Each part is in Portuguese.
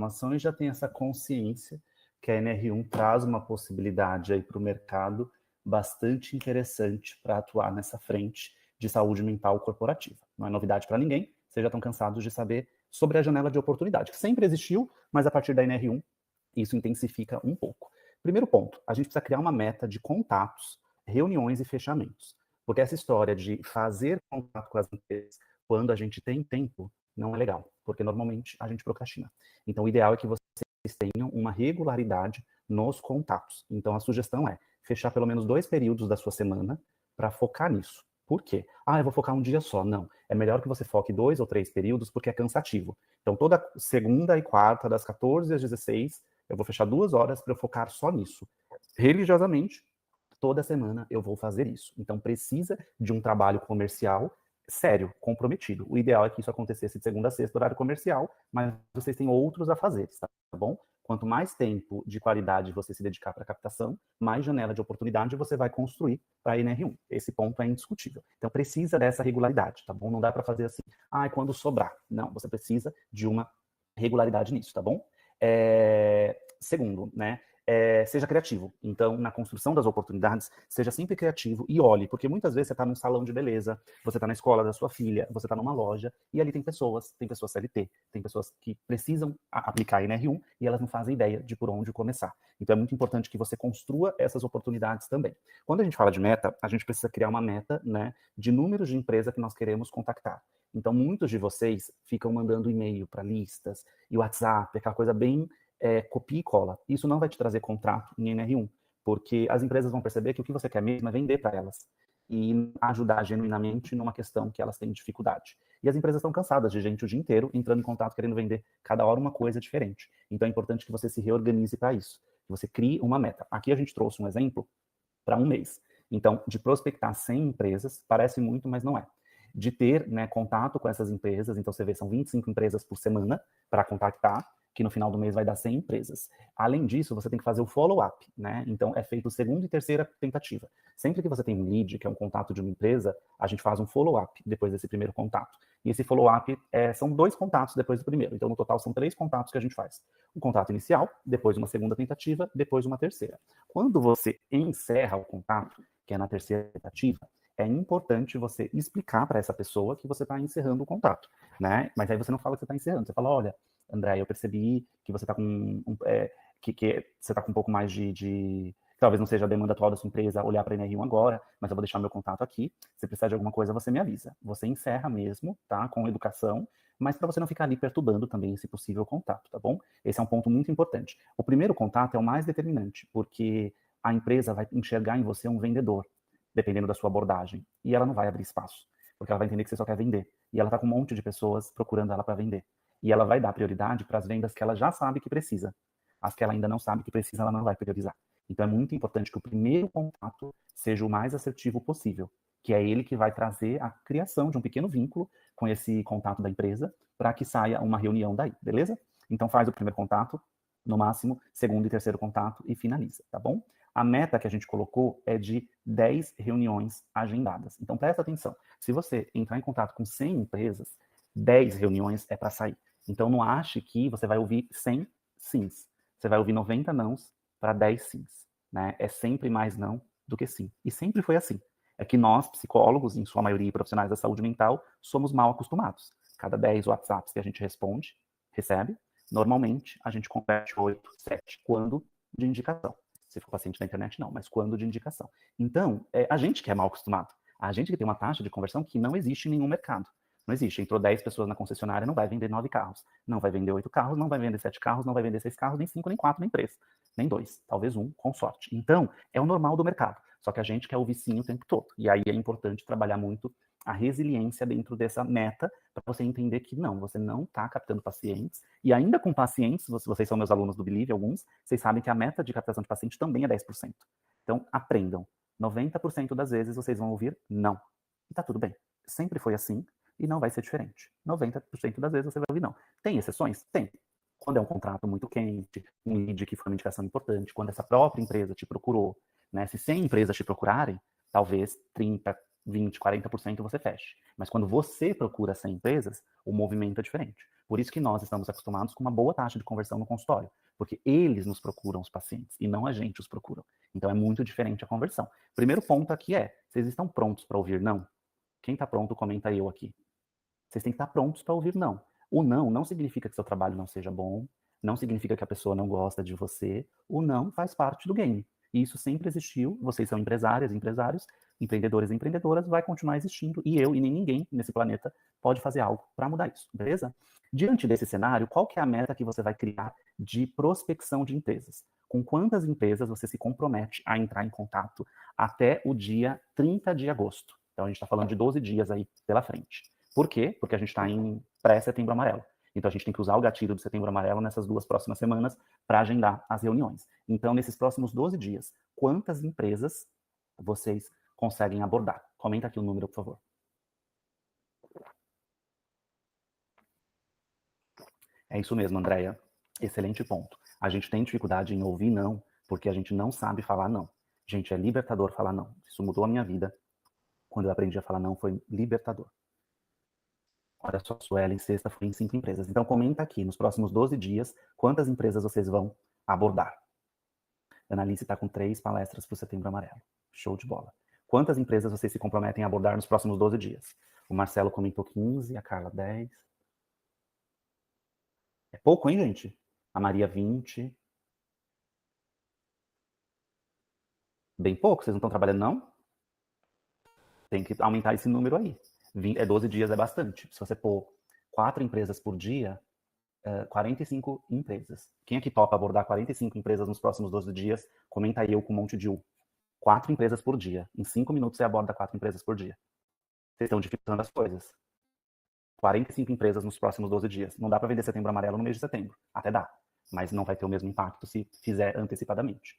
informações, já tem essa consciência que a NR1 traz uma possibilidade aí para o mercado bastante interessante para atuar nessa frente de saúde mental corporativa. Não é novidade para ninguém, vocês já estão cansados de saber sobre a janela de oportunidade, que sempre existiu, mas a partir da NR1 isso intensifica um pouco. Primeiro ponto, a gente precisa criar uma meta de contatos, reuniões e fechamentos. Porque essa história de fazer contato com as empresas quando a gente tem tempo não é legal, porque normalmente a gente procrastina. Então, o ideal é que vocês tenham uma regularidade nos contatos. Então, a sugestão é fechar pelo menos 2 períodos da sua semana para focar nisso. Por quê? Eu vou focar um dia só. Não. É melhor que você foque 2 ou 3 períodos, porque é cansativo. Então, toda segunda e quarta, das 14 às 16, eu vou fechar 2 horas para eu focar só nisso. Religiosamente, toda semana eu vou fazer isso. Então, precisa de um trabalho comercial sério, comprometido. O ideal é que isso acontecesse de segunda a sexta, horário comercial, mas vocês têm outros a fazer, tá bom? Quanto mais tempo de qualidade você se dedicar para a captação, mais janela de oportunidade você vai construir para a NR1. Esse ponto é indiscutível. Então, precisa dessa regularidade, tá bom? Não dá para fazer assim, quando sobrar. Não, você precisa de uma regularidade nisso, tá bom? Segundo, né? Seja criativo. Então, na construção das oportunidades, seja sempre criativo e olhe, porque muitas vezes você está num salão de beleza, você está na escola da sua filha, você está numa loja, e ali tem pessoas CLT, tem pessoas que precisam aplicar a NR1 e elas não fazem ideia de por onde começar. Então, é muito importante que você construa essas oportunidades também. Quando a gente fala de meta, a gente precisa criar uma meta, né, de números de empresa que nós queremos contactar. Então, muitos de vocês ficam mandando e-mail para listas e WhatsApp, aquela coisa bem copia e cola. Isso não vai te trazer contrato em NR1, porque as empresas vão perceber que o que você quer mesmo é vender para elas e ajudar genuinamente numa questão que elas têm dificuldade. E as empresas estão cansadas de gente o dia inteiro entrando em contato querendo vender cada hora uma coisa diferente. Então é importante que você se reorganize para isso, que você crie uma meta. Aqui a gente trouxe um exemplo para um mês. Então, de prospectar 100 empresas, parece muito, mas não é. De ter, né, contato com essas empresas, então você vê, são 25 empresas por semana para contactar, que no final do mês vai dar 100 empresas. Além disso, você tem que fazer o follow-up, né? Então, é feito segunda e terceira tentativa. Sempre que você tem um lead, que é um contato de uma empresa, a gente faz um follow-up depois desse primeiro contato. E esse follow-up são 2 contatos depois do primeiro. Então, no total, são 3 contatos que a gente faz. Um contato inicial, depois uma segunda tentativa, depois uma terceira. Quando você encerra o contato, que é na terceira tentativa, é importante você explicar para essa pessoa que você está encerrando o contato, né? Mas aí você não fala que você está encerrando, você fala, olha, André, eu percebi que você está com que você está com um pouco mais de talvez não seja a demanda atual da sua empresa olhar para a NR1 agora, mas eu vou deixar meu contato aqui. Se precisar de alguma coisa, você me avisa. Você encerra mesmo, tá? Com educação, mas para você não ficar ali perturbando também esse possível contato, tá bom? Esse é um ponto muito importante. O primeiro contato é o mais determinante, porque a empresa vai enxergar em você um vendedor, dependendo da sua abordagem, e ela não vai abrir espaço, porque ela vai entender que você só quer vender. E ela está com um monte de pessoas procurando ela para vender. E ela vai dar prioridade para as vendas que ela já sabe que precisa. As que ela ainda não sabe que precisa, ela não vai priorizar. Então é muito importante que o primeiro contato seja o mais assertivo possível, que é ele que vai trazer a criação de um pequeno vínculo com esse contato da empresa para que saia uma reunião daí, beleza? Então faz o primeiro contato, no máximo, segundo e terceiro contato e finaliza, tá bom? A meta que a gente colocou é de 10 reuniões agendadas. Então presta atenção, se você entrar em contato com 100 empresas, 10 reuniões é para sair. Então não ache que você vai ouvir 100 sims. Você vai ouvir 90 nãos para 10 sims. Né? É sempre mais não do que sim. E sempre foi assim. É que nós, psicólogos, em sua maioria profissionais da saúde mental, somos mal acostumados. Cada 10 WhatsApps que a gente recebe, normalmente a gente converte 8, 7, quando de indicação. Se for paciente da internet, não, mas quando de indicação. Então, a gente que é mal acostumado. A gente que tem uma taxa de conversão que não existe em nenhum mercado. Não existe. Entrou 10 pessoas na concessionária, não vai vender 9 carros. Não vai vender 8 carros, não vai vender 7 carros, não vai vender 6 carros, nem 5, nem 4, nem 3. Nem 2. Talvez 1, com sorte. Então, é o normal do mercado. Só que a gente quer ouvir sim o tempo todo. E aí é importante trabalhar muito a resiliência dentro dessa meta, para você entender que não, você não está captando pacientes. E ainda com pacientes, vocês são meus alunos do Believe, alguns, vocês sabem que a meta de captação de paciente também é 10%. Então, aprendam. 90% das vezes vocês vão ouvir não. E tá tudo bem. Sempre foi assim e não vai ser diferente. 90% das vezes você vai ouvir não. Tem exceções? Tem. Quando é um contrato muito quente, um lead que foi uma indicação importante, quando essa própria empresa te procurou, né? Se 100 empresas te procurarem, talvez 30, 20%, 40% você feche. Mas quando você procura 100 empresas, o movimento é diferente. Por isso que nós estamos acostumados com uma boa taxa de conversão no consultório, porque eles nos procuram os pacientes e não a gente os procura. Então é muito diferente a conversão. Primeiro ponto aqui é, vocês estão prontos para ouvir não? Quem está pronto, comenta eu aqui. Vocês têm que estar prontos para ouvir não. O não significa que seu trabalho não seja bom, não significa que a pessoa não gosta de você. O não faz parte do game. E isso sempre existiu. Vocês são empresárias, empresários, empreendedores e empreendedoras, vai continuar existindo. E eu e nem ninguém nesse planeta pode fazer algo para mudar isso, beleza? Diante desse cenário, qual que é a meta que você vai criar de prospecção de empresas? Com quantas empresas você se compromete a entrar em contato até o dia 30 de agosto? Então, a gente está falando de 12 dias aí pela frente. Por quê? Porque a gente está em pré-setembro amarelo. Então, a gente tem que usar o gatilho do setembro amarelo nessas 2 próximas semanas para agendar as reuniões. Então, nesses próximos 12 dias, quantas empresas vocês conseguem abordar? Comenta aqui o número, por favor. É isso mesmo, Andréia. Excelente ponto. A gente tem dificuldade em ouvir não, porque a gente não sabe falar não. Gente, é libertador falar não. Isso mudou a minha vida. Quando eu aprendi a falar não, foi libertador. Olha só, Suelen, sexta foi em 5 empresas. Então, comenta aqui, nos próximos 12 dias, quantas empresas vocês vão abordar. Annalise está com 3 palestras para o Setembro Amarelo. Show de bola. Quantas empresas vocês se comprometem a abordar nos próximos 12 dias? O Marcelo comentou 15, a Carla 10. É pouco, hein, gente? A Maria 20. Bem pouco, vocês não estão trabalhando, não? Tem que aumentar esse número aí. 12 dias é bastante. Se você pôr 4 empresas por dia, 45 empresas. Quem aqui topa abordar 45 empresas nos próximos 12 dias? Comenta aí eu com um monte de U. 4 empresas por dia. Em 5 minutos você aborda 4 empresas por dia. Vocês estão dificultando as coisas. 45 empresas nos próximos 12 dias. Não dá para vender setembro amarelo no mês de setembro. Até dá. Mas não vai ter o mesmo impacto se fizer antecipadamente.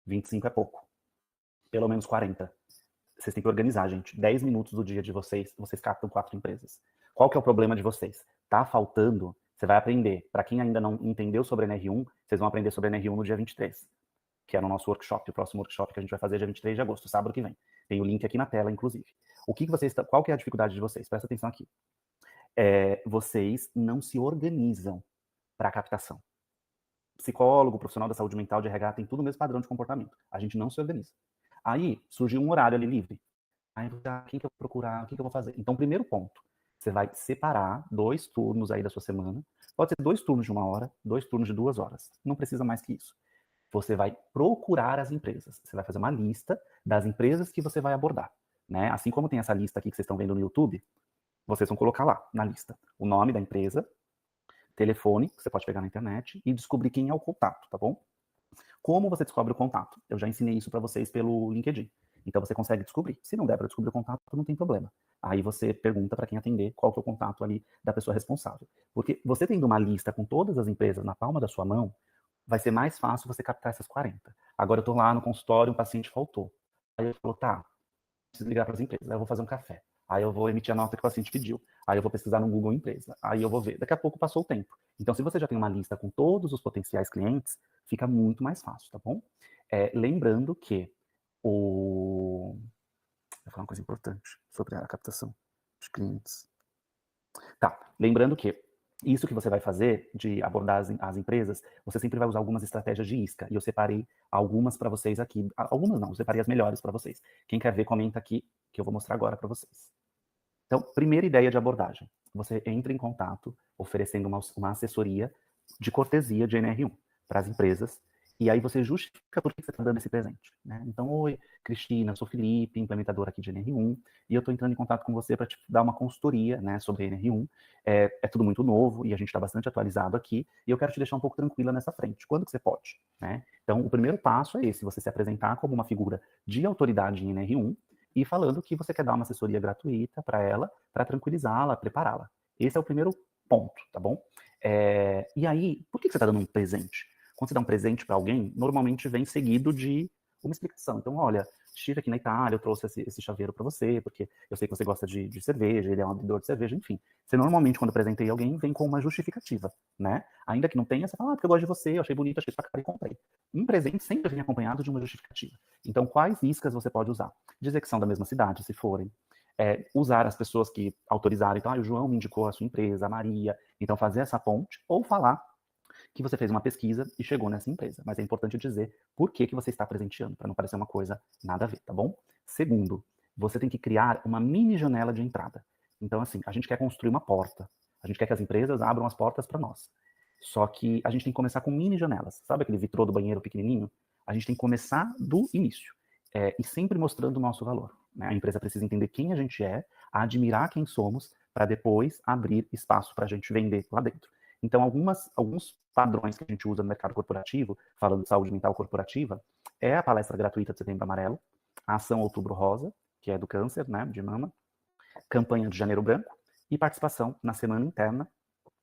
25 é pouco. Pelo menos 40. Vocês têm que organizar, gente. 10 minutos do dia de vocês captam 4 empresas. Qual que é o problema de vocês? Tá faltando, você vai aprender. Para quem ainda não entendeu sobre NR1, vocês vão aprender sobre NR1 no dia 23, que é no nosso workshop, o próximo workshop que a gente vai fazer dia 23 de agosto, sábado que vem. Tem o link aqui na tela, inclusive. Qual que é a dificuldade de vocês? Presta atenção aqui. Vocês não se organizam para a captação. Psicólogo, profissional da saúde mental, de RH, tem tudo o mesmo padrão de comportamento. A gente não se organiza. Aí, surgiu um horário ali livre. Aí, quem que eu vou procurar? O que eu vou fazer? Então, primeiro ponto, você vai separar 2 turnos aí da sua semana. Pode ser 2 turnos de 1 hora, 2 turnos de 2 horas. Não precisa mais que isso. Você vai procurar as empresas. Você vai fazer uma lista das empresas que você vai abordar, né? Assim como tem essa lista aqui que vocês estão vendo no YouTube, vocês vão colocar lá, na lista, o nome da empresa, telefone, que você pode pegar na internet, e descobrir quem é o contato, tá bom? Como você descobre o contato? Eu já ensinei isso para vocês pelo LinkedIn. Então você consegue descobrir. Se não der para descobrir o contato, não tem problema. Aí você pergunta para quem atender qual que é o contato ali da pessoa responsável. Porque você tendo uma lista com todas as empresas na palma da sua mão, vai ser mais fácil você captar essas 40. Agora eu estou lá no consultório, um paciente faltou. Aí eu falo, tá, preciso ligar para as empresas. Aí eu vou fazer um café. Aí eu vou emitir a nota que o paciente pediu. Aí eu vou pesquisar no Google Empresa. Aí eu vou ver. Daqui a pouco passou o tempo. Então, se você já tem uma lista com todos os potenciais clientes, fica muito mais fácil, tá bom? Lembrando que vou falar uma coisa importante sobre a captação de clientes. Tá, lembrando que isso que você vai fazer, de abordar as empresas, você sempre vai usar algumas estratégias de isca. E eu separei algumas para vocês aqui. Algumas não, eu separei as melhores para vocês. Quem quer ver, comenta aqui, que eu vou mostrar agora para vocês. Então, primeira ideia de abordagem. Você entra em contato oferecendo uma assessoria de cortesia de NR1 para as empresas, e aí você justifica por que você está dando esse presente, né? Então, oi, Cristina, sou Felipe, implementador aqui de NR1, e eu estou entrando em contato com você para te dar uma consultoria, né, sobre NR1. É tudo muito novo e a gente está bastante atualizado aqui, e eu quero te deixar um pouco tranquila nessa frente. Quando que você pode, né? Então, o primeiro passo é esse, você se apresentar como uma figura de autoridade em NR1, e falando que você quer dar uma assessoria gratuita para ela, para tranquilizá-la, prepará-la. Esse é o primeiro ponto, tá bom? E aí, por que você está dando um presente? Quando você dá um presente para alguém, normalmente vem seguido de uma explicação. Então, olha, estive aqui na Itália, eu trouxe esse chaveiro para você, porque eu sei que você gosta de cerveja, ele é um abridor de cerveja, enfim. Você normalmente, quando apresentei alguém, vem com uma justificativa, né? Ainda que não tenha, você fala, porque eu gosto de você, eu achei bonito, achei sua cara e comprei. Um presente sempre vem acompanhado de uma justificativa. Então, quais iscas você pode usar? Dizer que são da mesma cidade, se forem. Usar as pessoas que autorizaram, então, o João me indicou a sua empresa, a Maria, então fazer essa ponte, ou falar que você fez uma pesquisa e chegou nessa empresa. Mas é importante dizer por que você está presenteando, para não parecer uma coisa nada a ver, tá bom? Segundo, você tem que criar uma mini janela de entrada. Então, assim, a gente quer construir uma porta. A gente quer que as empresas abram as portas para nós. Só que a gente tem que começar com mini janelas. Sabe aquele vitrô do banheiro pequenininho? A gente tem que começar do início. E sempre mostrando o nosso valor. Né? A empresa precisa entender quem a gente é, admirar quem somos, para depois abrir espaço para a gente vender lá dentro. Então, alguns padrões que a gente usa no mercado corporativo, falando de saúde mental corporativa, é a palestra gratuita de Setembro Amarelo, a ação Outubro Rosa, que é do câncer, né, de mama, campanha de Janeiro Branco e participação na Semana Interna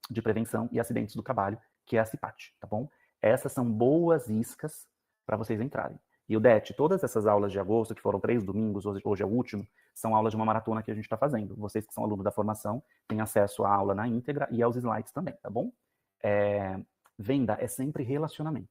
de Prevenção e Acidentes do Trabalho, que é a CIPAT, tá bom? Essas são boas iscas para vocês entrarem. E o DET, todas essas aulas de agosto, que foram 3 domingos, hoje é o último, são aulas de uma maratona que a gente está fazendo. Vocês que são alunos da formação têm acesso à aula na íntegra e aos slides também, tá bom? Venda é sempre relacionamento.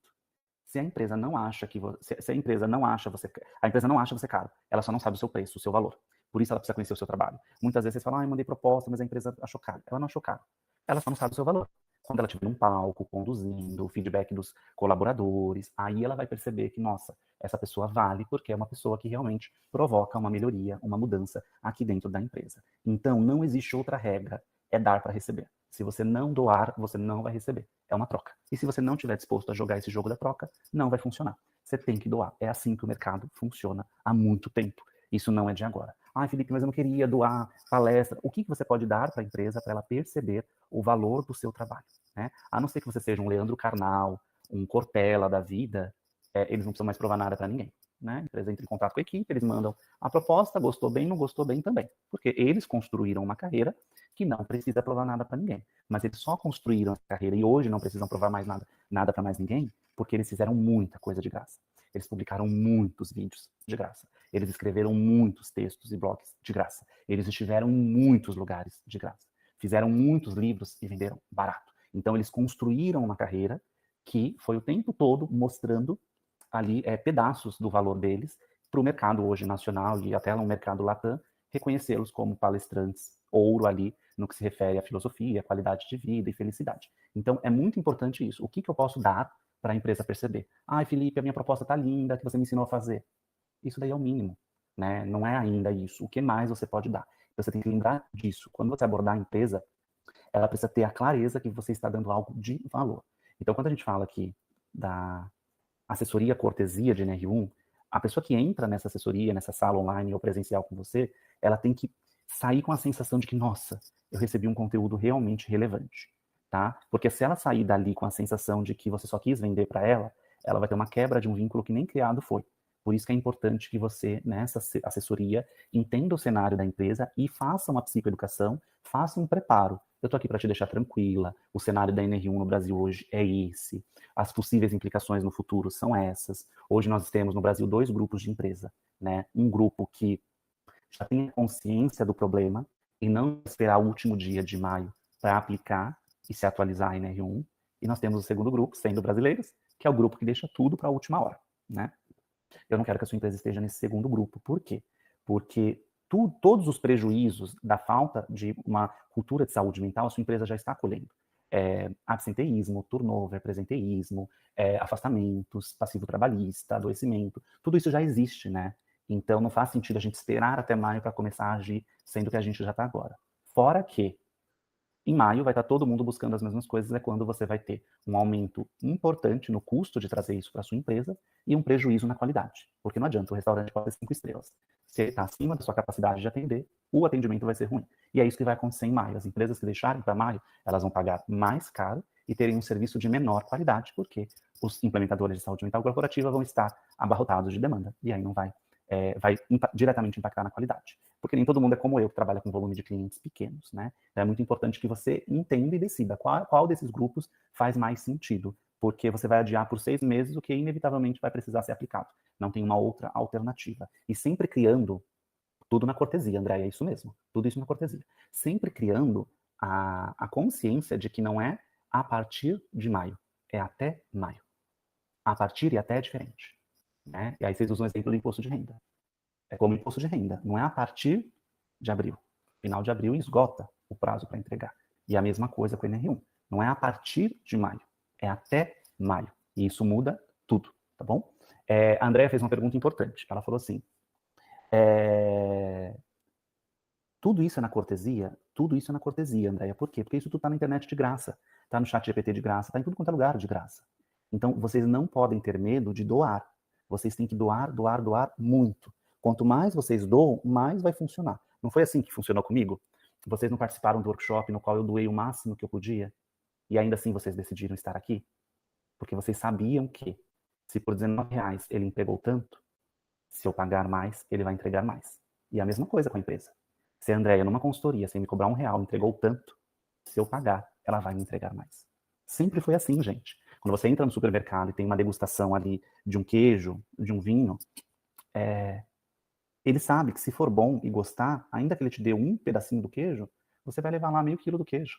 Se a empresa não acha que você, se a empresa não acha você caro, ela só não sabe o seu preço, o seu valor. Por isso ela precisa conhecer o seu trabalho. Muitas vezes vocês falam, eu mandei proposta, mas a empresa achou caro. Ela não achou caro. Ela só não sabe o seu valor. Quando ela estiver num palco, conduzindo, o feedback dos colaboradores, aí ela vai perceber que, nossa, essa pessoa vale porque é uma pessoa que realmente provoca uma melhoria, uma mudança aqui dentro da empresa. Então, não existe outra regra, é dar para receber. Se você não doar, você não vai receber. É uma troca. E se você não estiver disposto a jogar esse jogo da troca, não vai funcionar. Você tem que doar. É assim que o mercado funciona há muito tempo. Isso não é de agora. Felipe, mas eu não queria doar palestra. O que você pode dar para a empresa para ela perceber o valor do seu trabalho? Né? A não ser que você seja um Leandro Carnal, um Cortella da vida, eles não precisam mais provar nada para ninguém. Né? A empresa entra em contato com a equipe, eles mandam a proposta, gostou bem, não gostou bem também. Porque eles construíram uma carreira que não precisa provar nada para ninguém. Mas eles só construíram essa carreira e hoje não precisam provar mais nada para mais ninguém, porque eles fizeram muita coisa de graça. Eles publicaram muitos vídeos de graça. Eles escreveram muitos textos e blogs de graça. Eles estiveram em muitos lugares de graça. Fizeram muitos livros e venderam barato. Então, eles construíram uma carreira que foi o tempo todo mostrando ali pedaços do valor deles para o mercado hoje nacional e até no mercado Latam reconhecê-los como palestrantes ouro ali no que se refere à filosofia, qualidade de vida e felicidade. Então, é muito importante isso. O que eu posso dar para a empresa perceber? Felipe, a minha proposta está linda, que você me ensinou a fazer. Isso daí é o mínimo, né? Não é ainda isso. O que mais você pode dar? Então, você tem que lembrar disso. Quando você abordar a empresa, ela precisa ter a clareza que você está dando algo de valor. Então, quando a gente fala aqui da assessoria cortesia de NR1, a pessoa que entra nessa assessoria, nessa sala online ou presencial com você, ela tem que sair com a sensação de que, nossa, eu recebi um conteúdo realmente relevante, tá? Porque se ela sair dali com a sensação de que você só quis vender para ela, ela vai ter uma quebra de um vínculo que nem criado foi. Por isso que é importante que você, nessa assessoria, entenda o cenário da empresa e faça uma psicoeducação, faça um preparo. Eu estou aqui para te deixar tranquila, o cenário da NR1 no Brasil hoje é esse, as possíveis implicações no futuro são essas. Hoje nós temos no Brasil 2 grupos de empresa, né? Um grupo que já tem consciência do problema e não esperar o último dia de maio para aplicar e se atualizar a NR1, e nós temos o segundo grupo, sendo brasileiros, que é o grupo que deixa tudo para a última hora, né? Eu não quero que a sua empresa esteja nesse segundo grupo. Por quê? Porque todos os prejuízos da falta de uma cultura de saúde mental, a sua empresa já está colhendo. Absenteísmo, turnover, presenteísmo, afastamentos, passivo trabalhista, adoecimento, tudo isso já existe, né? Então não faz sentido a gente esperar até maio para começar a agir, sendo que a gente já está agora. Fora que em maio vai estar todo mundo buscando as mesmas coisas, é quando você vai ter um aumento importante no custo de trazer isso para sua empresa e um prejuízo na qualidade. Porque não adianta, o restaurante pode ter 5 estrelas. Se ele está acima da sua capacidade de atender, o atendimento vai ser ruim. E é isso que vai acontecer em maio. As empresas que deixarem para maio, elas vão pagar mais caro e terem um serviço de menor qualidade, porque os implementadores de saúde mental corporativa vão estar abarrotados de demanda. E aí não vai diretamente impactar na qualidade. Porque nem todo mundo é como eu, que trabalha com volume de clientes pequenos, né? Então é muito importante que você entenda e decida qual desses grupos faz mais sentido, porque você vai adiar por 6 meses o que inevitavelmente vai precisar ser aplicado. não tem uma outra alternativa. E sempre criando, tudo na cortesia, André, é isso mesmo, tudo isso na cortesia. Sempre criando a consciência de que não é a partir de maio, é até maio. A partir e até é diferente. Né? E aí vocês usam o exemplo do imposto de renda. É como imposto de renda, não é a partir de abril. Final de abril esgota o prazo para entregar. E a mesma coisa com o NR1. Não é a partir de maio, é até maio. E isso muda tudo, tá bom? A Andrea fez uma pergunta importante. Ela falou assim, tudo isso é na cortesia? Tudo isso é na cortesia, Andrea. Por quê? Porque isso tudo está na internet de graça, está no chat GPT de graça, está em tudo quanto é lugar de graça. Então, vocês não podem ter medo de doar. Vocês têm que doar, doar, doar muito. Quanto mais vocês doam, mais vai funcionar. Não foi assim que funcionou comigo? Vocês não participaram do workshop no qual eu doei o máximo que eu podia? E ainda assim vocês decidiram estar aqui? Porque vocês sabiam que, se por R$19 ele entregou tanto, se eu pagar mais, ele vai entregar mais. E a mesma coisa com a empresa. Se a Andrea, numa consultoria, sem me cobrar R$1, entregou tanto, se eu pagar, ela vai me entregar mais. Sempre foi assim, gente. Quando você entra no supermercado e tem uma degustação ali de um queijo, de um vinho, ele sabe que se for bom e gostar, ainda que ele te dê um pedacinho do queijo, você vai levar lá meio quilo do queijo.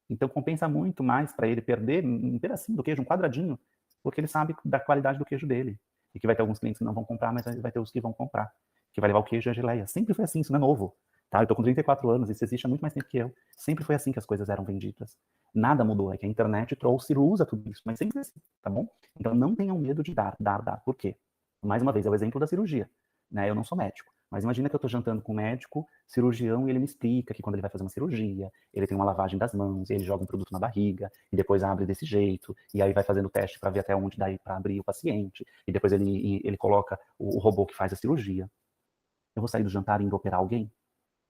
Então compensa muito mais para ele perder um pedacinho do queijo, um quadradinho, porque ele sabe da qualidade do queijo dele. E que vai ter alguns clientes que não vão comprar, mas vai ter os que vão comprar. Que vai levar o queijo e a geleia. Sempre foi assim, isso não é novo. Tá? Eu tô com 34 anos, isso existe há muito mais tempo que eu. Sempre foi assim que as coisas eram vendidas. Nada mudou, é que a internet trouxe luz a tudo isso, mas sempre assim, tá bom? Então não tenham medo de dar. Por quê? Mais uma vez, é o exemplo da cirurgia. Né? Eu não sou médico, mas imagina que eu estou jantando com um médico, cirurgião, e ele me explica que quando ele vai fazer uma cirurgia, ele tem uma lavagem das mãos, ele joga um produto na barriga, e depois abre desse jeito, e aí vai fazendo o teste para ver até onde dá para abrir o paciente, e depois ele coloca o robô que faz a cirurgia. Eu vou sair do jantar indo operar alguém?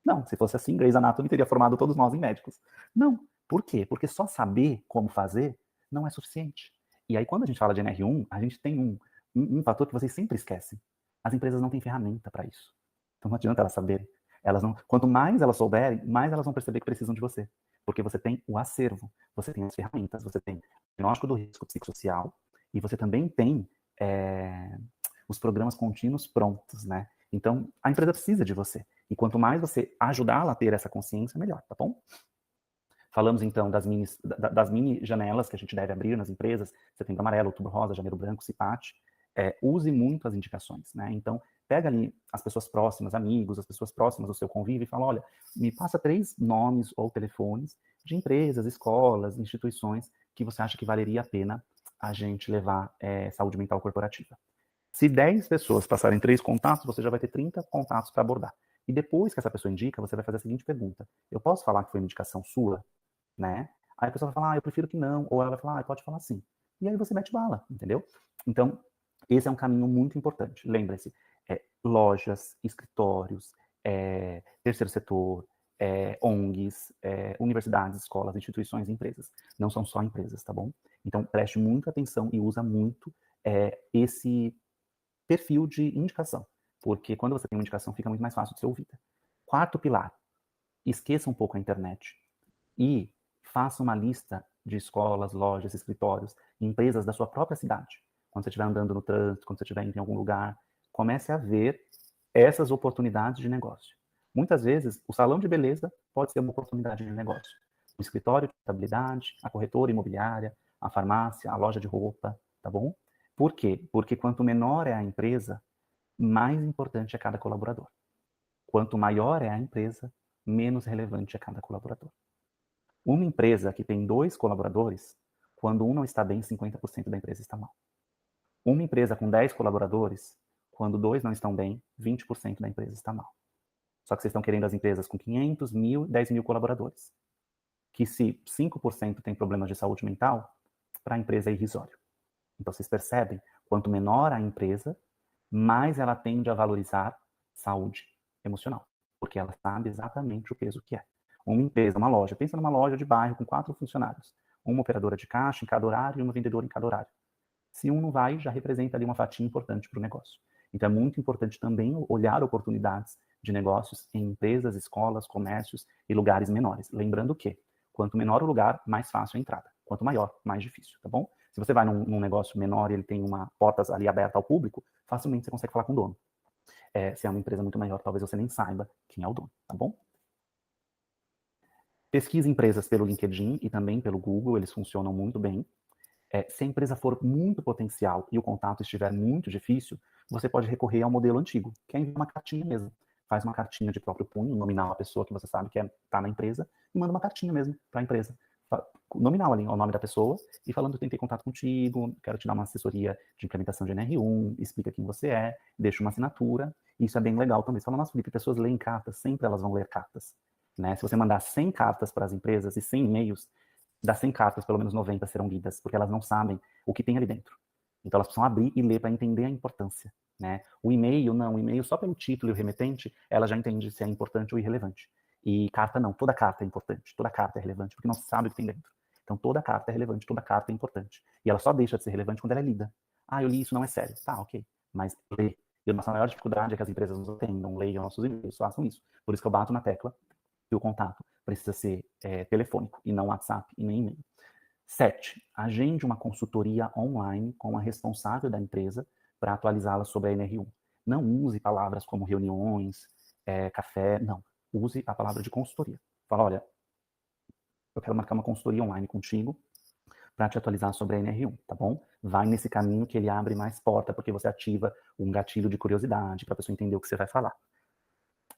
Não, se fosse assim, Grey's Anatomy teria formado todos nós em médicos. Não. Por quê? Porque só saber como fazer não é suficiente. E aí, quando a gente fala de NR1, a gente tem um fator que vocês sempre esquecem. As empresas não têm ferramenta para isso. Então não adianta elas saberem. Quanto mais elas souberem, mais elas vão perceber que precisam de você. Porque você tem o acervo, você tem as ferramentas, você tem o diagnóstico do risco psicossocial e você também tem os programas contínuos prontos, né? Então, a empresa precisa de você. E quanto mais você ajudá-la a ter essa consciência, melhor, tá bom? Falamos, então, das mini janelas que a gente deve abrir nas empresas, Setembro Amarelo, Outubro Rosa, Janeiro Branco, CIPAT. Use muito as indicações, né? Então, pega ali as pessoas próximas, amigos, as pessoas próximas do seu convívio e fala, olha, me passa 3 nomes ou telefones de empresas, escolas, instituições que você acha que valeria a pena a gente levar saúde mental corporativa. Se 10 pessoas passarem 3 contatos, você já vai ter 30 contatos para abordar. E depois que essa pessoa indica, você vai fazer a seguinte pergunta. Eu posso falar que foi uma indicação sua? Né? Aí a pessoa vai falar, eu prefiro que não. Ou ela vai falar, pode falar sim. E aí você mete bala, entendeu? Então, esse é um caminho muito importante. Lembre-se, lojas, escritórios, terceiro setor, ONGs, universidades, escolas, instituições, empresas. Não são só empresas, tá bom? Então, preste muita atenção e usa muito esse perfil de indicação, porque quando você tem uma indicação fica muito mais fácil de ser ouvida. 4º pilar, esqueça um pouco a internet e faça uma lista de escolas, lojas, escritórios, empresas da sua própria cidade. Quando você estiver andando no trânsito, quando você estiver indo em algum lugar, comece a ver essas oportunidades de negócio. Muitas vezes, o salão de beleza pode ser uma oportunidade de negócio. O escritório de contabilidade, a corretora imobiliária, a farmácia, a loja de roupa, tá bom? Por quê? Porque quanto menor é a empresa, mais importante é cada colaborador. Quanto maior é a empresa, menos relevante é cada colaborador. Uma empresa que tem 2 colaboradores, quando um não está bem, 50% da empresa está mal. Uma empresa com 10 colaboradores, quando 2 não estão bem, 20% da empresa está mal. Só que vocês estão querendo as empresas com 500, 1.000, 10 mil colaboradores. Que se 5% tem problemas de saúde mental, para a empresa é irrisório. Então vocês percebem, quanto menor a empresa, mais ela tende a valorizar saúde emocional, porque ela sabe exatamente o peso que é. Uma empresa, uma loja, pensa numa loja de bairro com 4 funcionários, uma operadora de caixa em cada horário e uma vendedora em cada horário. Se um não vai, já representa ali uma fatia importante para o negócio. Então é muito importante também olhar oportunidades de negócios em empresas, escolas, comércios e lugares menores. Lembrando que, quanto menor o lugar, mais fácil a entrada. Quanto maior, mais difícil, tá bom? Se você vai num negócio menor e ele tem uma portas ali aberta ao público, facilmente você consegue falar com o dono. Se é uma empresa muito maior, talvez você nem saiba quem é o dono, tá bom? Pesquise empresas pelo LinkedIn e também pelo Google, eles funcionam muito bem. Se a empresa for muito potencial e o contato estiver muito difícil, você pode recorrer ao modelo antigo, que é enviar uma cartinha mesmo. Faz uma cartinha de próprio punho, nominal a pessoa que você sabe que está na empresa, e manda uma cartinha mesmo para a empresa. Nominal ali, o nome da pessoa, e falando, tentei contato contigo, quero te dar uma assessoria de implementação de NR1, explica quem você é, deixa uma assinatura. Isso é bem legal também. Você fala, nossa, Felipe, pessoas leem cartas, sempre elas vão ler cartas. Né? Se você mandar 100 cartas para as empresas e 100 e-mails, das 100 cartas, pelo menos 90 serão lidas, porque elas não sabem o que tem ali dentro. Então elas precisam abrir e ler para entender a importância. Né? O e-mail, não, o e-mail só pelo título e o remetente, ela já entende se é importante ou irrelevante. E carta não, toda carta é importante, toda carta é relevante, porque não se sabe o que tem dentro. Então toda carta é relevante, toda carta é importante. E ela só deixa de ser relevante quando ela é lida. Ah, eu li isso, não é sério. Tá, ok. Mas lê. E a nossa maior dificuldade é que as empresas nos atendam, leiam nossos e-mails, façam isso. Por isso que eu bato na tecla que o contato precisa ser telefônico e não WhatsApp e nem e-mail. 7. Agende uma consultoria online com a responsável da empresa para atualizá-la sobre a NR1. Não use palavras como reuniões, café, não. Use a palavra de consultoria. Fala, olha, eu quero marcar uma consultoria online contigo para te atualizar sobre a NR1, tá bom? Vai nesse caminho que ele abre mais porta, porque você ativa um gatilho de curiosidade para a pessoa entender o que você vai falar.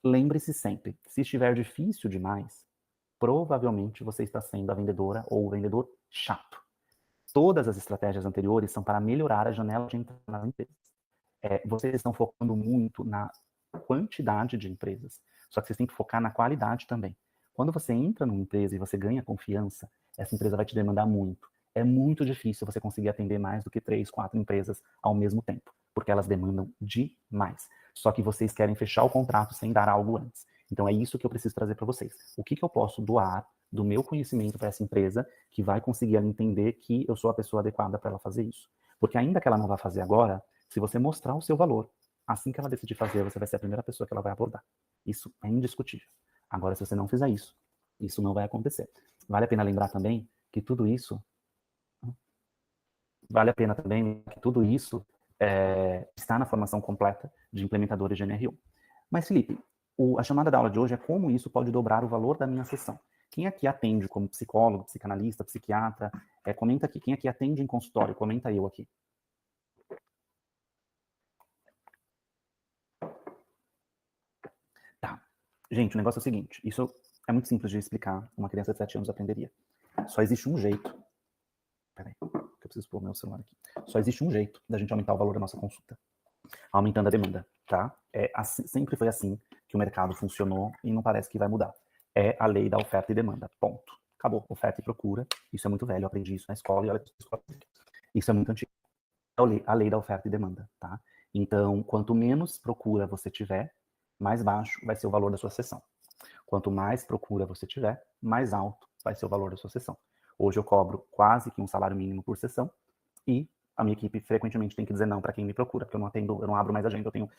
Lembre-se sempre, se estiver difícil demais, provavelmente você está sendo a vendedora ou o vendedor chato. Todas as estratégias anteriores são para melhorar a janela de entrada nas empresas. Vocês estão focando muito na quantidade de empresas, só que vocês têm que focar na qualidade também. Quando você entra numa empresa e você ganha confiança, essa empresa vai te demandar muito. É muito difícil você conseguir atender mais do que 3, 4 empresas ao mesmo tempo, porque elas demandam demais. Só que vocês querem fechar o contrato sem dar algo antes. Então é isso que eu preciso trazer para vocês. O que eu posso doar do meu conhecimento para essa empresa que vai conseguir ela entender que eu sou a pessoa adequada para ela fazer isso? Porque ainda que ela não vá fazer agora, se você mostrar o seu valor, assim que ela decidir fazer, você vai ser a primeira pessoa que ela vai abordar. Isso é indiscutível. Agora, se você não fizer isso, isso não vai acontecer. Vale a pena lembrar também que tudo isso está na formação completa de implementadores de NR1. Mas, Felipe, a chamada da aula de hoje é como isso pode dobrar o valor da minha sessão. Quem aqui atende como psicólogo, psicanalista, psiquiatra? Comenta aqui. Quem aqui atende em consultório? Comenta eu aqui. Tá. Gente, o negócio é o seguinte. Isso é muito simples de explicar. Uma criança de 7 anos aprenderia. Só existe um jeito. Peraí, que eu preciso pôr o meu celular aqui. Só existe um jeito da gente aumentar o valor da nossa consulta. Aumentando a demanda, tá? Sempre foi assim que o mercado funcionou e não parece que vai mudar. É a lei da oferta e demanda, ponto. Acabou, oferta e procura. Isso é muito velho, eu aprendi isso na escola e olha que escola. Isso é muito antigo. É a lei da oferta e demanda, tá? Então, quanto menos procura você tiver, mais baixo vai ser o valor da sua sessão. Quanto mais procura você tiver, mais alto vai ser o valor da sua sessão. Hoje eu cobro quase que um salário mínimo por sessão e a minha equipe frequentemente tem que dizer não para quem me procura, porque eu não abro mais agenda, eu tenho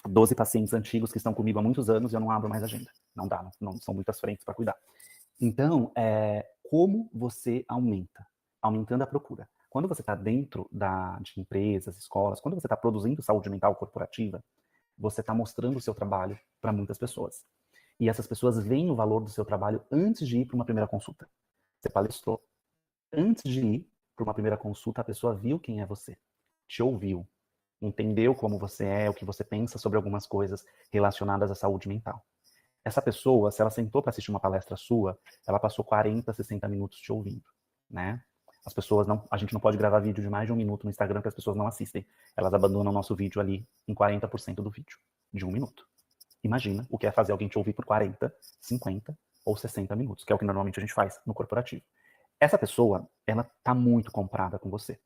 12 pacientes antigos que estão comigo há muitos anos e eu não abro mais agenda. Não dá, não são muitas frentes para cuidar. Então, como você aumenta? Aumentando a procura. Quando você está dentro de empresas, escolas, quando você está produzindo saúde mental corporativa, você está mostrando o seu trabalho para muitas pessoas. E essas pessoas veem o valor do seu trabalho antes de ir para uma primeira consulta. Você palestrou. Antes de ir para uma primeira consulta, a pessoa viu quem é você, te ouviu, entendeu como você é, o que você pensa sobre algumas coisas relacionadas à saúde mental. Essa pessoa, se ela sentou para assistir uma palestra sua, ela passou 40, 60 minutos te ouvindo, né? As pessoas não, a gente não pode gravar vídeo de mais de 1 minuto no Instagram que as pessoas não assistem. Elas abandonam o nosso vídeo ali em 40% do vídeo, de 1 minuto. Imagina o que é fazer alguém te ouvir por 40, 50 ou 60 minutos, que é o que normalmente a gente faz no corporativo. Essa pessoa, ela tá muito comprada com você.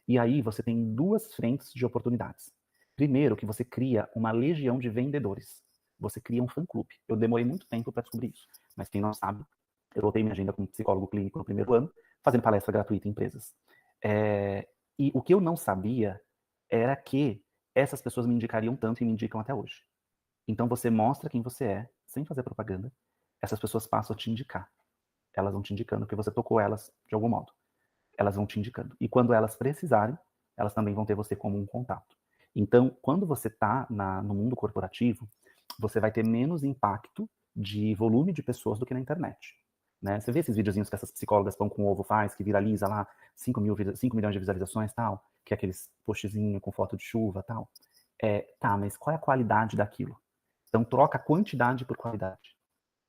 E aí você tem 2 frentes de oportunidades. Primeiro, que você cria uma legião de vendedores. Você cria um fã-clube. Eu demorei muito tempo para descobrir isso. Mas quem não sabe, eu botei minha agenda como psicólogo clínico no primeiro ano, fazendo palestra gratuita em empresas. E o que eu não sabia era que essas pessoas me indicariam tanto e me indicam até hoje. Então você mostra quem você é, sem fazer propaganda. Essas pessoas passam a te indicar. Elas vão te indicando porque você tocou elas de algum modo. elas vão te indicando. E quando elas precisarem, elas também vão ter você como um contato. Então, quando você está no mundo corporativo, você vai ter menos impacto de volume de pessoas do que na internet. Né? Você vê esses videozinhos que essas psicólogas pão com ovo faz, que viraliza lá 5 milhões de visualizações tal, que é aqueles postzinhos com foto de chuva tal. Tá, mas qual é a qualidade daquilo? Então, troca quantidade por qualidade.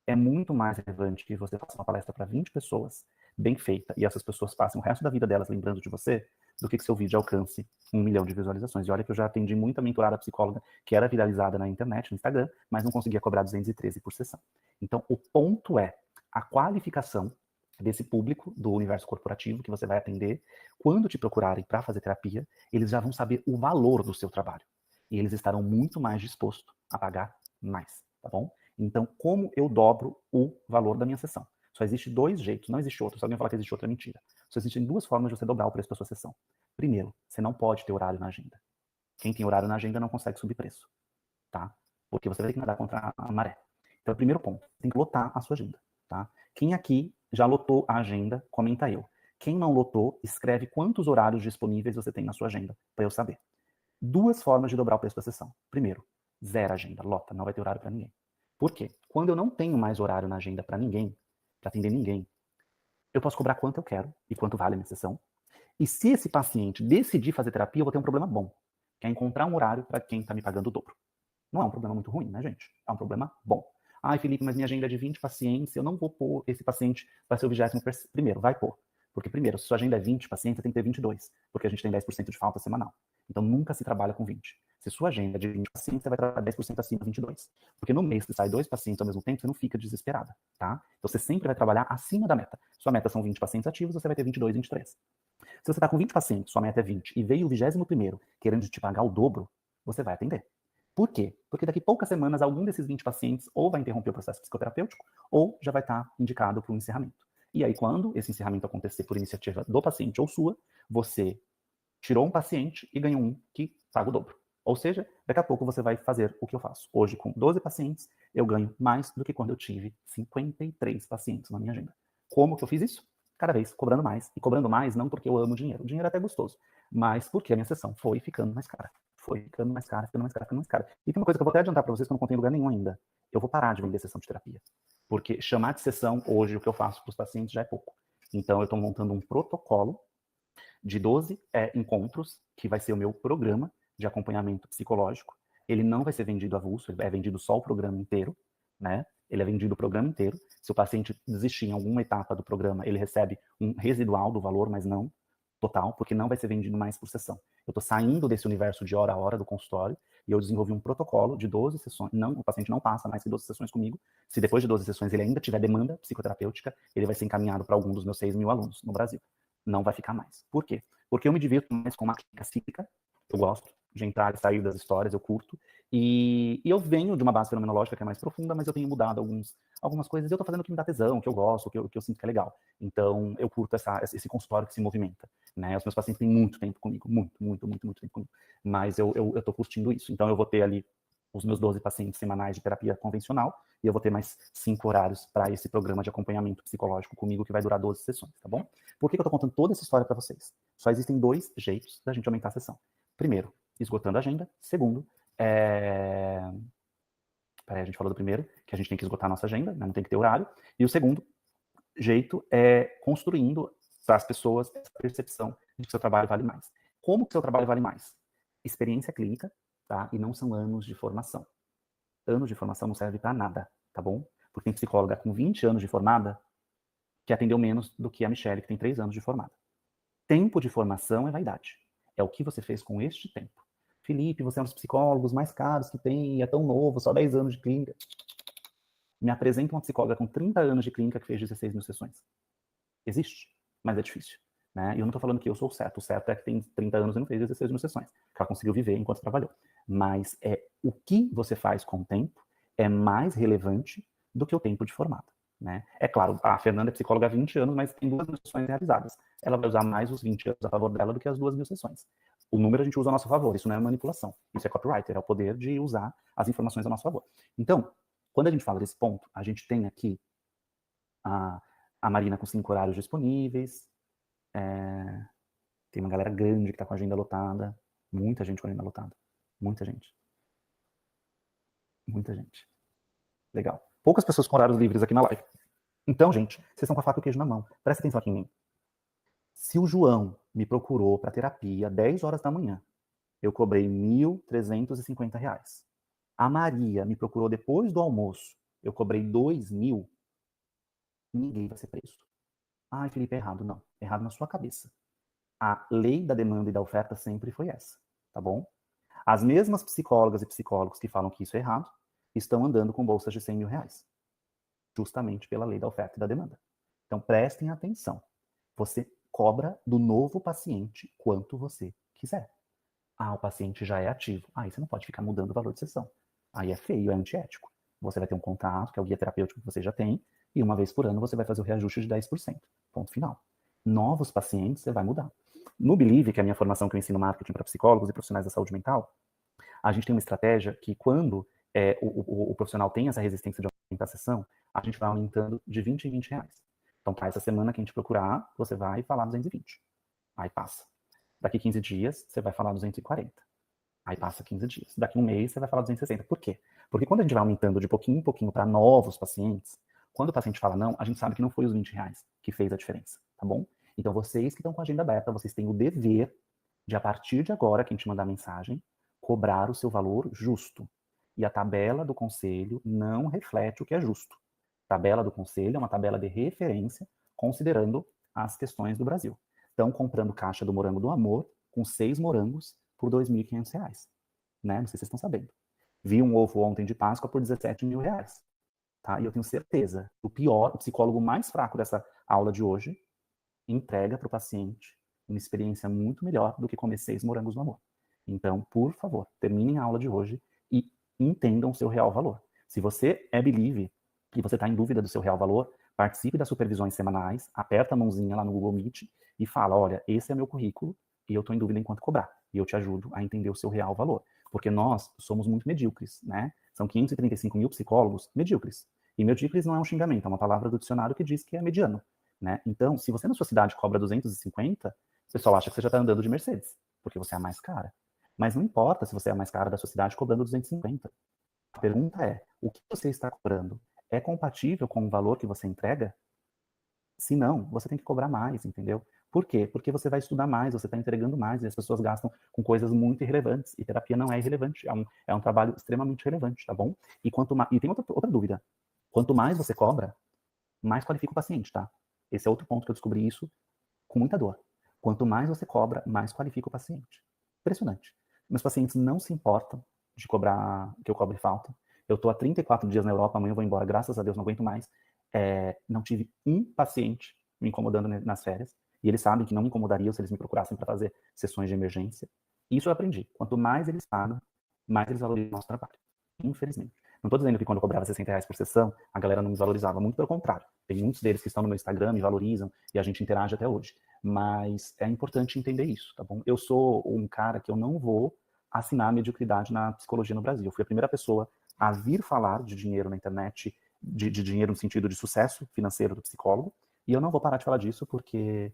É muito mais relevante que você faça uma palestra para 20 pessoas, bem feita, e essas pessoas passem o resto da vida delas lembrando de você, do que seu vídeo alcance 1 milhão de visualizações. E olha que eu já atendi muita mentorada psicóloga que era viralizada na internet, no Instagram, mas não conseguia cobrar 213 por sessão. Então, o ponto é a qualificação desse público do universo corporativo que você vai atender. Quando te procurarem para fazer terapia, eles já vão saber o valor do seu trabalho. E eles estarão muito mais dispostos a pagar mais, tá bom? Então, como eu dobro o valor da minha sessão? Só existe 2 jeitos, não existe outro. Se alguém falar que existe outra, é mentira. Só existem 2 formas de você dobrar o preço da sua sessão. Primeiro, você não pode ter horário na agenda. Quem tem horário na agenda não consegue subir preço, tá? Porque você vai ter que nadar contra a maré. Então, primeiro ponto, você tem que lotar a sua agenda, tá? Quem aqui já lotou a agenda, comenta eu. Quem não lotou, escreve quantos horários disponíveis você tem na sua agenda, para eu saber. 2 formas de dobrar o preço da sessão. Primeiro, zero agenda, lota, não vai ter horário para ninguém. Por quê? Quando eu não tenho mais horário na agenda para ninguém, para atender ninguém, eu posso cobrar quanto eu quero e quanto vale a minha sessão. E se esse paciente decidir fazer terapia, eu vou ter um problema bom, que é encontrar um horário para quem está me pagando o dobro. Não é um problema muito ruim, né, gente? É um problema bom. Ai, Felipe, mas minha agenda é de 20 pacientes, eu não vou pôr esse paciente para ser o 21º. Vai pôr. Porque, primeiro, se sua agenda é 20 pacientes, você tem que ter 22, porque a gente tem 10% de falta semanal. Então, nunca se trabalha com 20. Se sua agenda é de 20 pacientes, você vai trabalhar 10% acima de 22. Porque no mês que sai 2 pacientes ao mesmo tempo, você não fica desesperada, tá? Então, você sempre vai trabalhar acima da meta. Sua meta são 20 pacientes ativos, você vai ter 22, 23. Se você está com 20 pacientes, sua meta é 20, e veio o 21º querendo te pagar o dobro, você vai atender. Por quê? Porque daqui a poucas semanas, algum desses 20 pacientes ou vai interromper o processo psicoterapêutico, ou já vai estar indicado para um encerramento. E aí, quando esse encerramento acontecer por iniciativa do paciente ou sua, você tirou um paciente e ganhou um que paga o dobro. Ou seja, daqui a pouco você vai fazer o que eu faço. Hoje, com 12 pacientes, eu ganho mais do que quando eu tive 53 pacientes na minha agenda. Como que eu fiz isso? Cada vez cobrando mais. E cobrando mais não porque eu amo dinheiro. O dinheiro é até gostoso. Mas porque a minha sessão foi ficando mais cara. Foi ficando mais cara, ficando mais cara, ficando mais cara. E tem uma coisa que eu vou até adiantar para vocês que eu não contei em lugar nenhum ainda. Eu vou parar de vender sessão de terapia. Porque chamar de sessão, hoje, o que eu faço para os pacientes já é pouco. Então, eu estou montando um protocolo de 12 encontros, que vai ser o meu programa de acompanhamento psicológico. Ele não vai ser vendido avulso, ele é vendido só o programa inteiro, né? Ele é vendido o programa inteiro. Se o paciente desistir em alguma etapa do programa, ele recebe um residual do valor, mas não total, porque não vai ser vendido mais por sessão. Eu estou saindo desse universo de hora a hora do consultório e eu desenvolvi um protocolo de 12 sessões. Não, o paciente não passa mais que 12 sessões comigo. Se depois de 12 sessões ele ainda tiver demanda psicoterapêutica, ele vai ser encaminhado para algum dos meus 6 mil alunos no Brasil. Não vai ficar mais. Por quê? Porque eu me divirto mais com uma clínica cíclica, eu gosto de entrar e sair das histórias, eu curto, e eu venho de uma base fenomenológica que é mais profunda, mas eu tenho mudado algumas coisas, e eu tô fazendo o que me dá tesão, o que eu gosto, o que eu sinto que é legal. Então, eu curto esse consultório que se movimenta, né? Os meus pacientes têm muito tempo comigo, muito tempo comigo, mas eu tô curtindo isso. Então, eu vou ter ali os meus 12 pacientes semanais de terapia convencional, e eu vou ter mais 5 horários para esse programa de acompanhamento psicológico comigo, que vai durar 12 sessões, tá bom? Por que eu tô contando toda essa história para vocês? Só existem 2 jeitos da gente aumentar a sessão. Primeiro, esgotando a agenda. Segundo, Peraí, a gente falou do primeiro, que a gente tem que esgotar a nossa agenda, né? Não tem que ter horário. E o segundo jeito é construindo para as pessoas essa percepção de que seu trabalho vale mais. Como que seu trabalho vale mais? Experiência clínica, tá? E não são anos de formação. Anos de formação não serve para nada, tá bom? Porque tem psicóloga com 20 anos de formada que atendeu menos do que a Michelle, que tem 3 anos de formada. Tempo de formação é vaidade. É o que você fez com este tempo. Felipe, você é um dos psicólogos mais caros que tem, é tão novo, só 10 anos de clínica. Me apresenta uma psicóloga com 30 anos de clínica que fez 16 mil sessões. Existe, mas é difícil. Né? E eu não estou falando que eu sou o certo é que tem 30 anos e não fez 16 mil sessões, que ela conseguiu viver enquanto trabalhou. Mas o que você faz com o tempo é mais relevante do que o tempo de formada. Né? É claro, a Fernanda é psicóloga há 20 anos, mas tem 2 mil sessões realizadas. Ela vai usar mais os 20 anos a favor dela do que as 2 mil sessões. O número a gente usa a nosso favor, isso não é manipulação. Isso é copywriter, é o poder de usar as informações a nosso favor. Então, quando a gente fala desse ponto, a gente tem aqui a Marina com 5 horários disponíveis, Tem uma galera grande que tá com a agenda lotada. Muita gente com a agenda lotada. Muita gente. Muita gente. Legal. Poucas pessoas com horários livres aqui na live. Então, gente, vocês estão com a faca e o queijo na mão. Presta atenção aqui em mim. Se o João me procurou para terapia 10 horas da manhã, eu cobrei R$ 1.350. A Maria me procurou depois do almoço, eu cobrei 2.000, ninguém vai ser preso. Ai, Felipe, é errado. Não, errado na sua cabeça. A lei da demanda e da oferta sempre foi essa, tá bom? As mesmas psicólogas e psicólogos que falam que isso é errado, estão andando com bolsas de R$ 100 mil, justamente pela lei da oferta e da demanda. Então, prestem atenção. Você cobra do novo paciente quanto você quiser. Ah, o paciente já é ativo. Aí você não pode ficar mudando o valor de sessão. Aí é feio, é antiético. Você vai ter um contrato, que é o guia terapêutico que você já tem, e uma vez por ano você vai fazer o reajuste de 10%. Ponto final. Novos pacientes, você vai mudar. No Believe, que é a minha formação que eu ensino marketing para psicólogos e profissionais da saúde mental, a gente tem uma estratégia que quando o profissional tem essa resistência de aumentar a sessão, a gente vai aumentando de 20 em 20 reais. Então, para essa semana que a gente procurar, você vai falar 220. Aí passa. Daqui 15 dias, você vai falar 240. Aí passa 15 dias. Daqui um mês, você vai falar 260. Por quê? Porque quando a gente vai aumentando de pouquinho em pouquinho para novos pacientes, quando o paciente fala não, a gente sabe que não foi os 20 reais que fez a diferença, tá bom? Então, vocês que estão com a agenda aberta, vocês têm o dever de, a partir de agora, que a gente mandar mensagem, cobrar o seu valor justo. E a tabela do conselho não reflete o que é justo. A tabela do conselho é uma tabela de referência, considerando as questões do Brasil. Estão comprando caixa do Morango do Amor com 6 morangos por R$ 2.500, né? Não sei se vocês estão sabendo. Vi um ovo ontem de Páscoa por R$ 17 mil, tá? E eu tenho certeza, o psicólogo mais fraco dessa aula de hoje, entrega para o paciente uma experiência muito melhor do que comer 6 morangos no amor. Então, por favor, terminem a aula de hoje e entendam o seu real valor. Se você é Believe e você está em dúvida do seu real valor, participe das supervisões semanais, aperta a mãozinha lá no Google Meet e fala, olha, esse é meu currículo e eu estou em dúvida em quanto cobrar. E eu te ajudo a entender o seu real valor. Porque nós somos muito medíocres, né? São 535 mil psicólogos medíocres. E medíocres não é um xingamento, é uma palavra do dicionário que diz que é mediano, né? Então, se você na sua cidade cobra 250, o pessoal acha que você já está andando de Mercedes, porque você é a mais cara. Mas não importa se você é a mais cara da sua cidade cobrando 250. A pergunta é, o que você está cobrando é compatível com o valor que você entrega? Se não, você tem que cobrar mais, entendeu? Por quê? Porque você vai estudar mais, você está entregando mais, e as pessoas gastam com coisas muito irrelevantes. E terapia não é irrelevante, é um trabalho extremamente relevante, tá bom? E tem outra dúvida. Quanto mais você cobra, mais qualifica o paciente, tá? Esse é outro ponto que eu descobri isso com muita dor. Quanto mais você cobra, mais qualifica o paciente. Impressionante. Meus pacientes não se importam de cobrar, que eu cobre falta. Eu estou há 34 dias na Europa, amanhã eu vou embora, graças a Deus, não aguento mais. Não tive um paciente me incomodando nas férias, e eles sabem que não me incomodariam se eles me procurassem para fazer sessões de emergência. Isso eu aprendi. Quanto mais eles pagam, mais eles valorizam o nosso trabalho. Infelizmente. Não estou dizendo que quando eu cobrava R$ 60 por sessão, a galera não me valorizava. Muito pelo contrário. Tem muitos deles que estão no meu Instagram, me valorizam, e a gente interage até hoje. Mas é importante entender isso, tá bom? Eu sou um cara que eu não vou assinar a mediocridade na psicologia no Brasil. Eu fui a primeira pessoa a vir falar de dinheiro na internet, de dinheiro no sentido de sucesso financeiro do psicólogo, e eu não vou parar de falar disso porque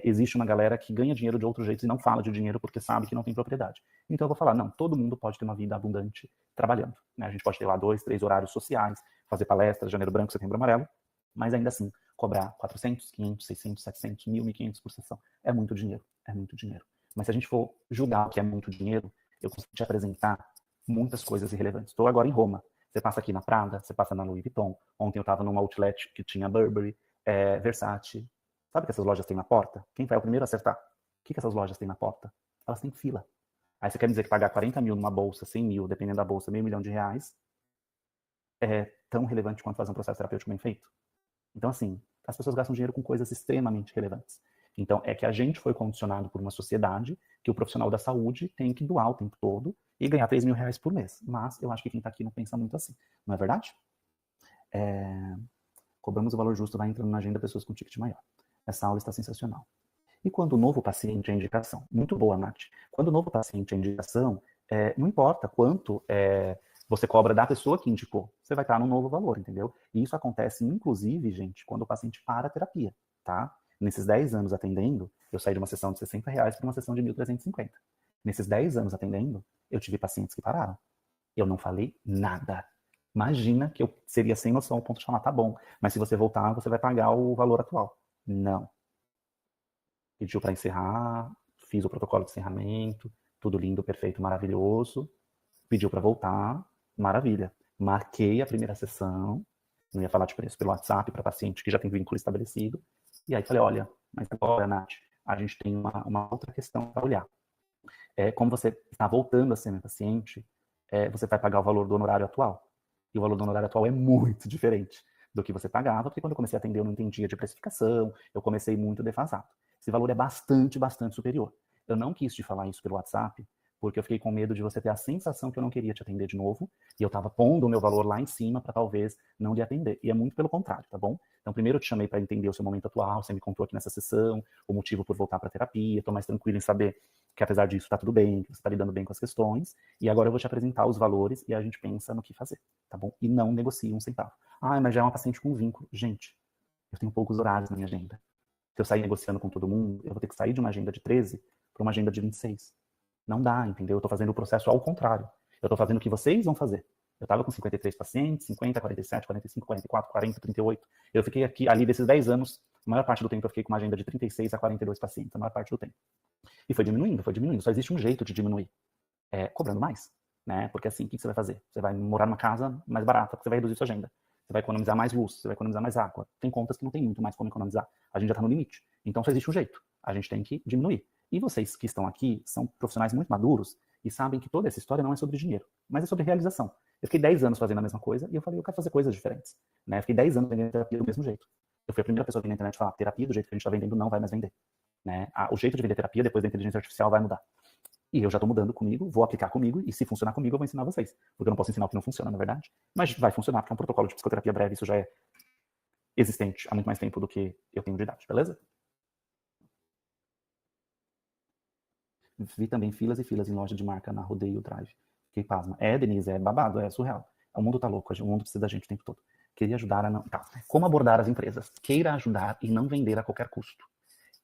existe uma galera que ganha dinheiro de outro jeito e não fala de dinheiro porque sabe que não tem propriedade. Então eu vou falar, não, todo mundo pode ter uma vida abundante trabalhando, né? A gente pode ter lá 2, 3 horários sociais, fazer palestras, janeiro branco, setembro amarelo, mas ainda assim, cobrar 400, 500, 600, 700, 1.000, 1.500 por sessão é muito dinheiro, é muito dinheiro. Mas se a gente for julgar o que é muito dinheiro, eu consigo te apresentar muitas coisas irrelevantes. Estou agora em Roma. Você passa aqui na Prada, você passa na Louis Vuitton. Ontem eu estava num outlet que tinha Burberry, Versace. Sabe o que essas lojas têm na porta? Quem vai o primeiro a acertar? O que essas lojas têm na porta? Elas têm fila. Aí você quer dizer que pagar 40 mil numa bolsa, 100 mil, dependendo da bolsa, R$ 500 mil, é tão relevante quanto fazer um processo terapêutico bem feito? Então, assim, as pessoas gastam dinheiro com coisas extremamente relevantes. Então, é que a gente foi condicionado por uma sociedade que o profissional da saúde tem que doar o tempo todo e ganhar R$ 3 mil por mês. Mas eu acho que quem está aqui não pensa muito assim. Não é verdade? Cobramos o valor justo, vai entrando na agenda pessoas com ticket maior. Essa aula está sensacional. E quando o novo paciente é indicação? Muito boa, Nath. Quando o novo paciente é indicação, não importa quanto você cobra da pessoa que indicou, você vai estar num novo valor, entendeu? E isso acontece, inclusive, gente, quando o paciente para a terapia, tá? Nesses 10 anos atendendo, eu saí de uma sessão de R$60 para uma sessão de 1.350. Nesses 10 anos atendendo, eu tive pacientes que pararam. Eu não falei nada. Imagina que eu seria sem noção ao ponto de falar, tá bom, mas se você voltar, você vai pagar o valor atual. Não. Pediu para encerrar, fiz o protocolo de encerramento, tudo lindo, perfeito, maravilhoso. Pediu para voltar, maravilha. Marquei a primeira sessão, não ia falar de preço pelo WhatsApp para paciente que já tem vínculo estabelecido. E aí falei, olha, mas agora, Nath, a gente tem uma outra questão para olhar. Como você está voltando a ser minha paciente, você vai pagar o valor do honorário atual. E o valor do honorário atual é muito diferente do que você pagava, porque quando eu comecei a atender eu não entendia de precificação, eu comecei muito defasado. Esse valor é bastante, bastante superior. Eu não quis te falar isso pelo WhatsApp, porque eu fiquei com medo de você ter a sensação que eu não queria te atender de novo, e eu estava pondo o meu valor lá em cima para talvez não lhe atender. E é muito pelo contrário, tá bom? Então, primeiro eu te chamei para entender o seu momento atual, você me contou aqui nessa sessão, o motivo por voltar para a terapia, estou mais tranquilo em saber que apesar disso está tudo bem, que você está lidando bem com as questões, e agora eu vou te apresentar os valores e a gente pensa no que fazer, tá bom? E não negocia um centavo. Ah, mas já é uma paciente com vínculo. Gente, eu tenho poucos horários na minha agenda. Se eu sair negociando com todo mundo, eu vou ter que sair de uma agenda de 13 para uma agenda de 26. Não dá, entendeu? Eu estou fazendo o processo ao contrário. Eu estou fazendo o que vocês vão fazer. Eu estava com 53 pacientes, 50, 47, 45, 44, 40, 38. Eu fiquei ali desses 10 anos, a maior parte do tempo eu fiquei com uma agenda de 36 a 42 pacientes, a maior parte do tempo. E foi diminuindo, foi diminuindo. Só existe um jeito de diminuir. Cobrando mais. Né? Porque assim, o que você vai fazer? Você vai morar numa casa mais barata, porque você vai reduzir sua agenda. Você vai economizar mais luz, você vai economizar mais água. Tem contas que não tem muito mais como economizar. A gente já está no limite. Então só existe um jeito. A gente tem que diminuir. E vocês que estão aqui são profissionais muito maduros e sabem que toda essa história não é sobre dinheiro, mas é sobre realização. Eu fiquei 10 anos fazendo a mesma coisa e eu falei, eu quero fazer coisas diferentes. Né? Eu fiquei 10 anos vendendo terapia do mesmo jeito. Eu fui a primeira pessoa aqui na internet falar, terapia do jeito que a gente está vendendo não vai mais vender. Né? O jeito de vender terapia depois da inteligência artificial vai mudar. E eu já estou mudando comigo, vou aplicar comigo, e se funcionar comigo, eu vou ensinar vocês. Porque eu não posso ensinar o que não funciona, na verdade. Mas vai funcionar, porque é um protocolo de psicoterapia breve, isso já é existente há muito mais tempo do que eu tenho de idade, beleza? Vi também filas e filas em loja de marca na Rodeio Drive. Fiquei pasma. Denise, é babado, é surreal. O mundo tá louco, o mundo precisa da gente o tempo todo. Queria ajudar a não... Tá. Como abordar as empresas? Queira ajudar e não vender a qualquer custo.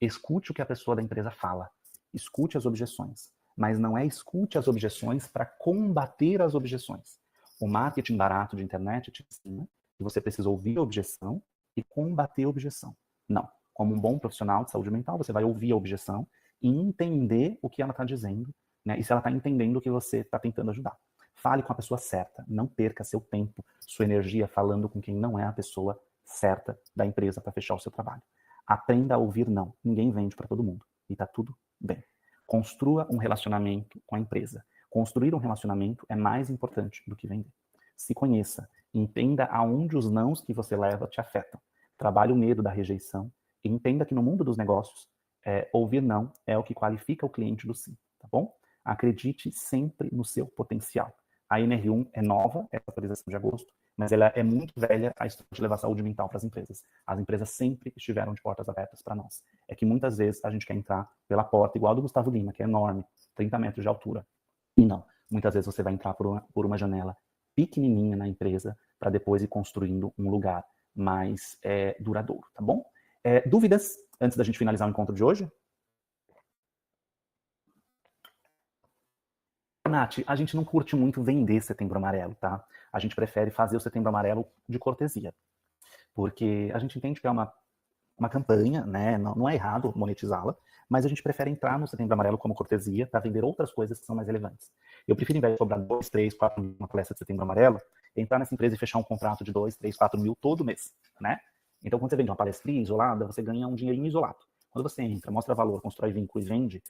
Escute o que a pessoa da empresa fala. Escute as objeções. Mas não é escute as objeções para combater as objeções. O marketing barato de internet te ensina que você precisa ouvir a objeção e combater a objeção. Não. Como um bom profissional de saúde mental, você vai ouvir a objeção e entender o que ela está dizendo, né? E se ela está entendendo o que você está tentando ajudar. Fale com a pessoa certa. Não perca seu tempo, sua energia falando com quem não é a pessoa certa da empresa para fechar o seu trabalho. Aprenda a ouvir não. Ninguém vende para todo mundo. E está tudo bem. Construa um relacionamento com a empresa. Construir um relacionamento é mais importante do que vender. Se conheça. Entenda aonde os nãos que você leva te afetam. Trabalhe o medo da rejeição. E entenda que no mundo dos negócios, ouvir não é o que qualifica o cliente do sim. Tá bom? Acredite sempre no seu potencial. A NR1 é nova, essa atualização de agosto, mas ela é muito velha a história de levar saúde mental para as empresas. As empresas sempre estiveram de portas abertas para nós. É que muitas vezes a gente quer entrar pela porta, igual a do Gustavo Lima, que é enorme, 30 metros de altura. E não. Muitas vezes você vai entrar por uma janela pequenininha na empresa para depois ir construindo um lugar mais duradouro, tá bom? Dúvidas antes da gente finalizar o encontro de hoje? Nath, a gente não curte muito vender Setembro Amarelo, tá? A gente prefere fazer o Setembro Amarelo de cortesia. Porque a gente entende que é uma campanha, né? Não é errado monetizá-la, mas a gente prefere entrar no Setembro Amarelo como cortesia para vender outras coisas que são mais relevantes. Eu prefiro, ao invés de cobrar 2, 3, 4 mil uma palestra de Setembro Amarelo, entrar nessa empresa e fechar um contrato de 2, 3, 4 mil todo mês, né? Então, quando você vende uma palestrinha isolada, você ganha um dinheirinho isolado. Quando você entra, mostra valor, constrói vínculo e vende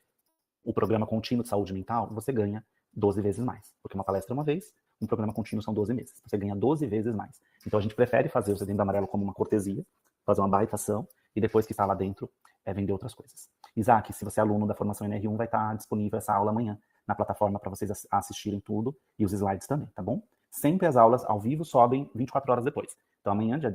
o programa contínuo de saúde mental, você ganha 12 vezes mais. Porque uma palestra uma vez, um programa contínuo são 12 meses. Você ganha 12 vezes mais. Então, a gente prefere fazer o Setembro Amarelo como uma cortesia, fazer uma baita ação, e depois que está lá dentro, vender outras coisas. Isaac, se você é aluno da formação NR1, vai estar disponível essa aula amanhã na plataforma para vocês assistirem tudo e os slides também, tá bom? Sempre as aulas ao vivo sobem 24 horas depois. Então amanhã, dia